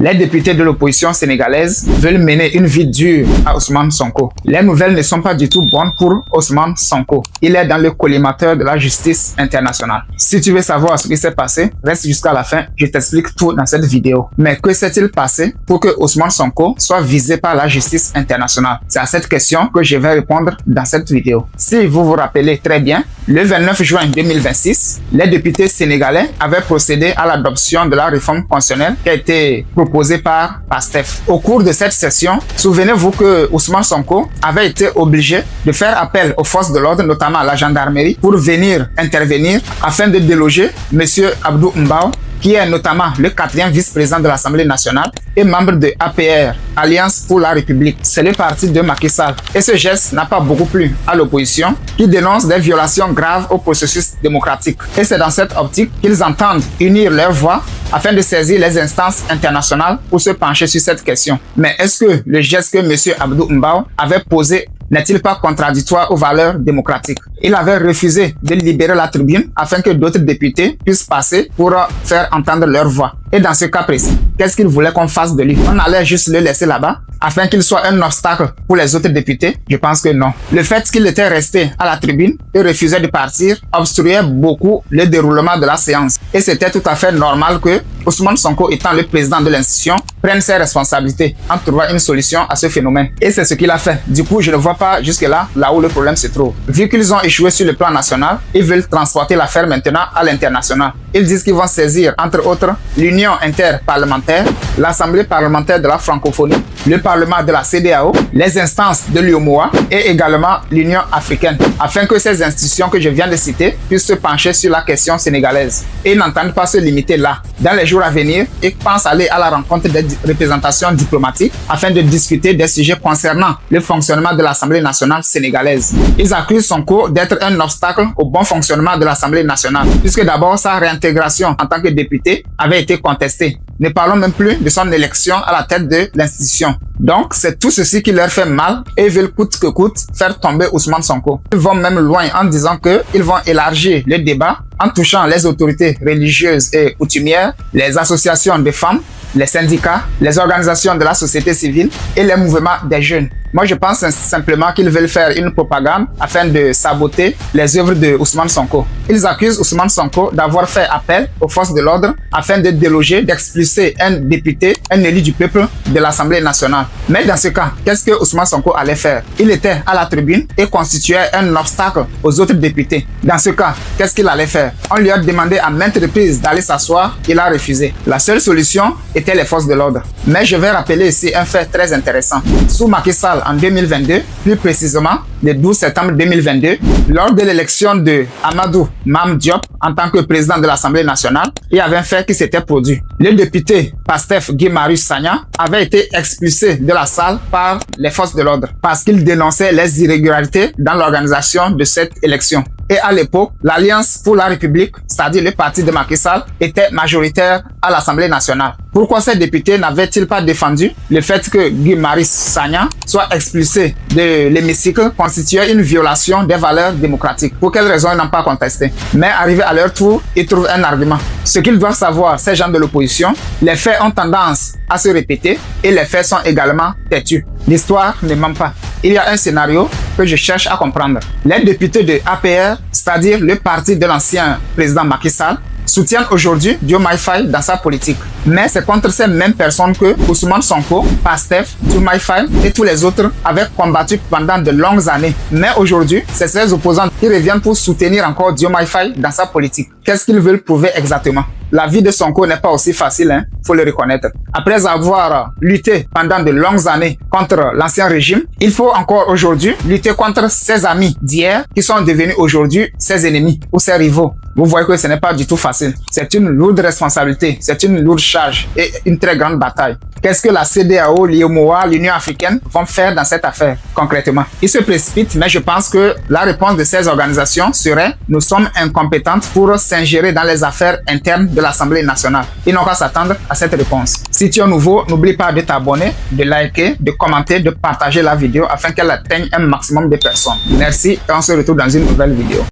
Les députés de l'opposition sénégalaise veulent mener une vie dure à Ousmane Sonko. Les nouvelles ne sont pas du tout bonnes pour Ousmane Sonko. Il est dans le collimateur de la justice internationale. Si tu veux savoir ce qui s'est passé, reste jusqu'à la fin, je t'explique tout dans cette vidéo. Mais que s'est-il passé pour que Ousmane Sonko soit visé par la justice internationale? C'est à cette question que je vais répondre dans cette vidéo. Si vous vous rappelez très bien, le 29 juin 2026, les députés sénégalais avaient procédé à l'adoption de la réforme constitutionnelle qui a été proposée par PASTEF. Au cours de cette session, souvenez-vous que Ousmane Sonko avait été obligé de faire appel aux forces de l'ordre, notamment à la gendarmerie, pour venir intervenir afin de déloger M. Abdou Mbow, qui est notamment le 4e vice-président de l'Assemblée nationale et membre de APR, Alliance pour la République. C'est le parti de Macky Sall. Et ce geste n'a pas beaucoup plu à l'opposition, qui dénonce des violations graves au processus démocratique. Et c'est dans cette optique qu'ils entendent unir leurs voix afin de saisir les instances internationales pour se pencher sur cette question. Mais est-ce que le geste que M. Abdou Mbow avait posé n'est-il pas contradictoire aux valeurs démocratiques? Il avait refusé de libérer la tribune afin que d'autres députés puissent passer pour faire entendre leur voix. Et dans ce cas précis, qu'est-ce qu'il voulait qu'on fasse de lui? On allait juste le laisser là-bas afin qu'il soit un obstacle pour les autres députés? Je pense que non. Le fait qu'il était resté à la tribune et refusait de partir obstruait beaucoup le déroulement de la séance. Et c'était tout à fait normal que Ousmane Sonko, étant le président de l'institution, prenne ses responsabilités en trouvant une solution à ce phénomène. Et c'est ce qu'il a fait. Du coup, je ne vois pas jusque-là, là où le problème se trouve. Vu qu'ils ont échoué sur le plan national, ils veulent transporter l'affaire maintenant à l'international. Ils disent qu'ils vont saisir, entre autres, l'Union interparlementaire, l'Assemblée parlementaire de la francophonie, le Parlement de la CEDEAO, les instances de l'UEMOA et également l'Union africaine, afin que ces institutions que je viens de citer puissent se pencher sur la question sénégalaise. Et n'entendent pas se limiter là. Dans les jours à venir, ils pensent aller à la rencontre des représentations diplomatiques afin de discuter des sujets concernant le fonctionnement de l'Assemblée nationale sénégalaise. Ils accusent Sonko d'être un obstacle au bon fonctionnement de l'Assemblée nationale, puisque d'abord sa réintégration en tant que député avait été contestée. Ne parlons même plus de son élection à la tête de l'institution. Donc, c'est tout ceci qui leur fait mal et ils veulent coûte que coûte faire tomber Ousmane Sonko. Ils vont même loin en disant qu'ils vont élargir le débat en touchant les autorités religieuses et coutumières, les associations de femmes, les syndicats, les organisations de la société civile et les mouvements des jeunes. Moi, je pense simplement qu'ils veulent faire une propagande afin de saboter les œuvres de Ousmane Sonko. Ils accusent Ousmane Sonko d'avoir fait appel aux forces de l'ordre afin de déloger, d'expulser un député, un élu du peuple de l'Assemblée nationale. Mais dans ce cas, qu'est-ce que Ousmane Sonko allait faire? Il était à la tribune et constituait un obstacle aux autres députés. Dans ce cas, qu'est-ce qu'il allait faire? On lui a demandé à maintes reprises d'aller s'asseoir, il a refusé. La seule solution était les forces de l'ordre. Mais je vais rappeler ici un fait très intéressant. Sous Macky Sall en 2022, plus précisément le 12 septembre 2022, lors de l'élection de Amadou Mame Diop en tant que président de l'Assemblée nationale, il y avait un fait qui s'était produit. Le député PASTEF Guy Marius Sagna avait été expulsé de la salle par les forces de l'ordre parce qu'il dénonçait les irrégularités dans l'organisation de cette élection. Et à l'époque, l'Alliance pour la République, c'est-à-dire le parti de Macky Sall, était majoritaire à l'Assemblée nationale. Pourquoi ces députés n'avaient-ils pas défendu le fait que Guy Marius Sagna soit expulsé de l'hémicycle constituait une violation des valeurs démocratiques? Pour quelles raisons ils n'ont pas contesté? Mais arrivé à leur tour, ils trouvent un argument. Ce qu'ils doivent savoir, ces gens de l'opposition, les faits ont tendance à se répéter et les faits sont également têtus. L'histoire ne ment pas. Il y a un scénario que je cherche à comprendre. Les députés de APR, c'est-à-dire le parti de l'ancien président Macky Sall, soutiennent aujourd'hui Diomaye Faye dans sa politique. Mais c'est contre ces mêmes personnes que Ousmane Sonko, PASTEF, Diomaye Faye et tous les autres avaient combattu pendant de longues années. Mais aujourd'hui, c'est ces opposants qui reviennent pour soutenir encore Diomaye Faye dans sa politique. Qu'est-ce qu'ils veulent prouver exactement? La vie de Sonko n'est pas aussi facile, faut le reconnaître. Après avoir lutté pendant de longues années contre l'ancien régime, il faut encore aujourd'hui lutter contre ses amis d'hier qui sont devenus aujourd'hui ses ennemis ou ses rivaux. Vous voyez que ce n'est pas du tout facile. C'est une lourde responsabilité, c'est une lourde charge et une très grande bataille. Qu'est-ce que la CEDEAO, l'UEMOA, l'Union africaine vont faire dans cette affaire concrètement? Ils se précipitent, mais je pense que la réponse de ces organisations serait « Nous sommes incompétentes pour s'ingérer dans les affaires internes de l'Assemblée nationale ». Ils n'ont qu'à s'attendre à cette réponse. Si tu es nouveau, n'oublie pas de t'abonner, de liker, de commenter, de partager la vidéo afin qu'elle atteigne un maximum de personnes. Merci et on se retrouve dans une nouvelle vidéo.